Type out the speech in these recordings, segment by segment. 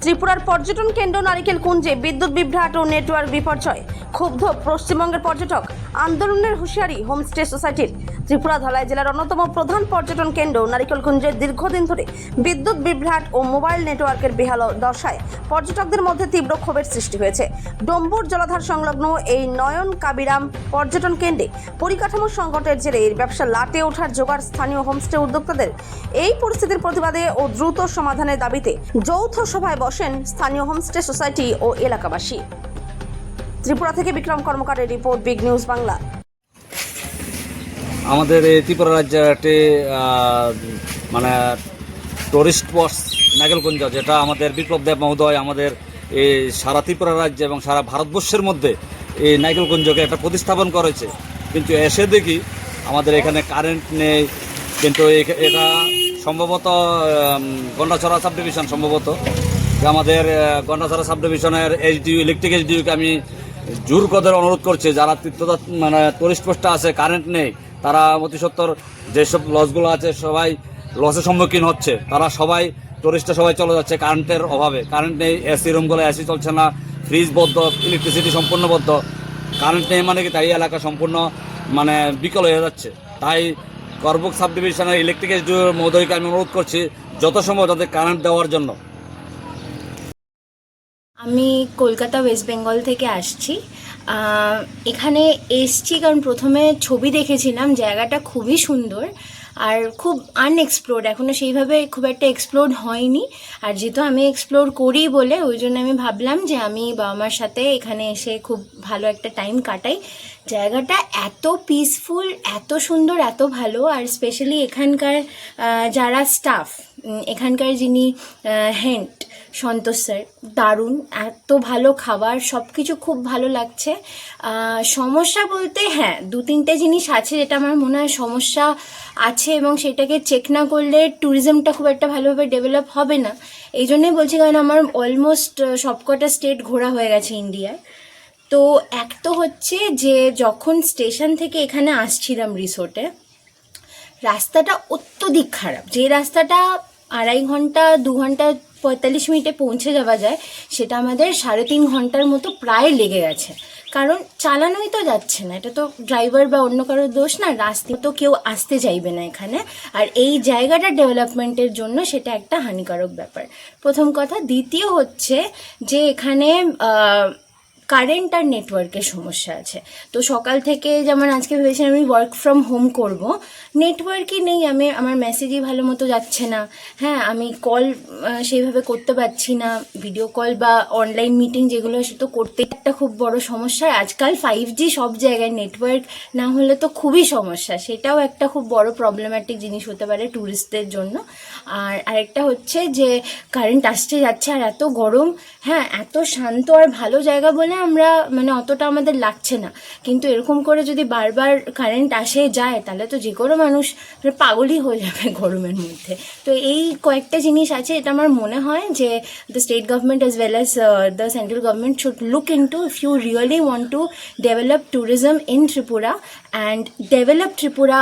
ত্রিপুরার পর্যটন কেন্দ্র নারিকেল কুঞ্জে বিদ্যুৎ বিভ্রাট ও নেটওয়ার্ক বিপর্যয়। ক্ষুব্ধ পশ্চিমবঙ্গের পর্যটক, আন্দোলনের হুঁশিয়ারি হোমস্টে সোসাইটির। ত্রিপুরা ধলাই জেলার অন্যতম প্রধান পর্যটন কেন্দ্র নারিকেল কুঞ্জে দীর্ঘদিন ধরে বিদ্যুৎ বিভ্রাট ও মোবাইল নেটওয়ার্কের বেহাল দশায় পর্যটকদের মধ্যে তীব্র ক্ষোভের সৃষ্টি হয়েছে। ডম্বুর জলাধার সংলগ্ন এই নয়ন কাবিরাম পর্যটন কেন্দ্রে পরিকাঠামো সংকটের জেরে এর ব্যবসা লাটে ওঠার জোগাড় স্থানীয় হোমস্টে উদ্যোক্তাদের। এই পরিস্থিতির প্রতিবাদে ও দ্রুত সমাধানের দাবিতে যৌথ সভায় বসেন স্থানীয় হোমস্টে সোসাইটি ও এলাকাবাসী। ত্রিপুরা থেকে বিক্রম কর্মকারের রিপোর্ট, বিগ নিউজ বাংলা। আমাদের এই ত্রিপুরা রাজ্যের একটি মানে টুরিস্ট স্পট নাগেলকুঞ্জ, যেটা আমাদের বিপ্লব দেব মহোদয় আমাদের এই সারা ত্রিপুরা রাজ্য এবং সারা ভারতবর্ষের মধ্যে এই নাগেলকুঞ্জকে একটা প্রতিস্থাপন করেছে। কিন্তু এসে দেখি আমাদের এখানে কারেন্ট নেই। কিন্তু এটা সম্ভবত গন্ডাছড়া সাব ডিভিশন, সম্ভবত আমাদের গন্ডাছড়া সাব ডিভিশনের এইচডিউ ইলেকট্রিক এইচডিউকে আমি জোর কদরে অনুরোধ করছি, যারা মানে টুরিস্ট পোস্টটা আছে, কারেন্ট নেই, তারা অতি সত্বর যেসব লজগুলো আছে সবাই লসের সম্মুখীন হচ্ছে। তারা সবাই টুরিস্টরা সবাই চলে যাচ্ছে কারেন্টের অভাবে। কারেন্ট নেই, এসি রুমগুলো এসি চলছে না, ফ্রিজ বদ্ধ, ইলেকট্রিসিটি সম্পূর্ণ বদ্ধ। কারেন্ট নেই মানে কি তাই এলাকা সম্পূর্ণ মানে বিকল হয়ে যাচ্ছে। তাই করবুক সাব ডিভিশনের ইলেকট্রিক এইচডিউ মহোদয়কে আমি অনুরোধ করছি যত সম্ভব তাদের কারেন্ট দেওয়ার জন্য। আমি কলকাতা ওয়েস্ট বেঙ্গল থেকে আসছি। এখানে এসছি কারণ প্রথমে ছবি দেখেছিলাম, জায়গাটা খুবই সুন্দর আর খুব আনএক্সপ্লোর্ড, এখনও সেইভাবে খুব একটা এক্সপ্লোর হয়নি। আর যেহেতু আমি এক্সপ্লোর করি বলে ওই জন্য আমি ভাবলাম যে আমি বাবা মার সাথে এখানে এসে খুব ভালো একটা টাইম কাটাই। জায়গাটা এত পিসফুল, এত সুন্দর, এত ভালো। আর স্পেশালি এখানকার যারা স্টাফ, এখানকার যিনি হেড সন্তোষ স্যার, দারুণ, এত ভালো খাবার, সব কিছু খুব ভালো লাগছে। সমস্যা বলতে হ্যাঁ 2-3টে জিনিস আছে যেটা আমার মনে হয় সমস্যা আছে, এবং সেটাকে চেক না করলে ট্যুরিজমটা খুব একটা ভালোভাবে ডেভেলপ হবে না। এই জন্যই বলছি, কারণ আমার অলমোস্ট সবকটা স্টেট ঘোরা হয়ে গেছে ইন্ডিয়ায়। তো এক তো হচ্ছে যে যখন স্টেশন থেকে এখানে আসছিলাম রিসোর্টে, রাস্তাটা অত্যধিক খারাপ। যে রাস্তাটা 2.5 ঘন্টা 2 ঘন্টা 45 মিনিটে পৌঁছে যাওয়া যায়, সেটা আমাদের 3.5 ঘন্টার মতো প্রায় লেগে গেছে। কারণ চালানোই তো যাচ্ছে না। এটা তো ড্রাইভার বা অন্য কারোর দোষ না, রাস্তায় তো কেউ আসতে চাইবে না এখানে। আর এই জায়গাটা ডেভেলপমেন্টের জন্য সেটা একটা হানিকারক ব্যাপার, প্রথম কথা। দ্বিতীয় হচ্ছে যে এখানে কারেন্ট আর নেটওয়ার্কের সমস্যা আছে। তো সকাল থেকে যেমন আজকে ভেবেছিলাম আমি ওয়ার্ক ফ্রম হোম করব, নেটওয়ার্কই নেই, আমার মেসেজই ভালো মতো যাচ্ছে না। হ্যাঁ, আমি কল সেইভাবে করতে পারছি না, ভিডিও কল বা অনলাইন মিটিং যেগুলো সে তো করতে একটা খুব বড় সমস্যা। আজকাল 5G সব জায়গায়, নেটওয়ার্ক না হলে তো খুবই সমস্যা, সেটাও একটা খুব বড় প্রবলেম্যাটিক জিনিস হতে পারে ট্যুরিস্টদের জন্য। আর আরেকটা হচ্ছে যে কারেন্ট আসছে যাচ্ছে, আর এত গরম। হ্যাঁ, এত শান্ত আর ভালো জায়গা বলে আমরা মানে অতটা আমাদের লাগছে না, কিন্তু এরকম করে যদি বারবার কারেন্ট আসে যায় তাহলে তো যে কোনো মানুষ পাগলই হয়ে যাবে গরমের মধ্যে। তো এই কয়েকটা জিনিস আছে, এটা আমার মনে হয় যে the state government as well as the central government should look into if you really want to develop tourism in Tripura and develop Tripura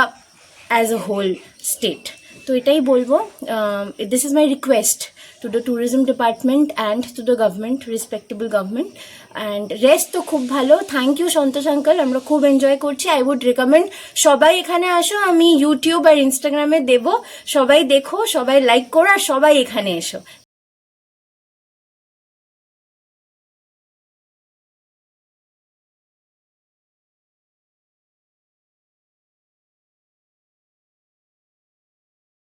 as a whole state. তো এটাই বলবো, this is my request to the tourism department and to the government, respectable government. and rest তো খুব ভালো, thank you Santosh uncle, আমরা খুব enjoy করছি। I would recommend সবাই এখানে আসো, আমি ইউটিউব আর ইনস্টাগ্রামে দেবো, সবাই দেখো, সবাই লাইক করো, আর সবাই এখানে এসো।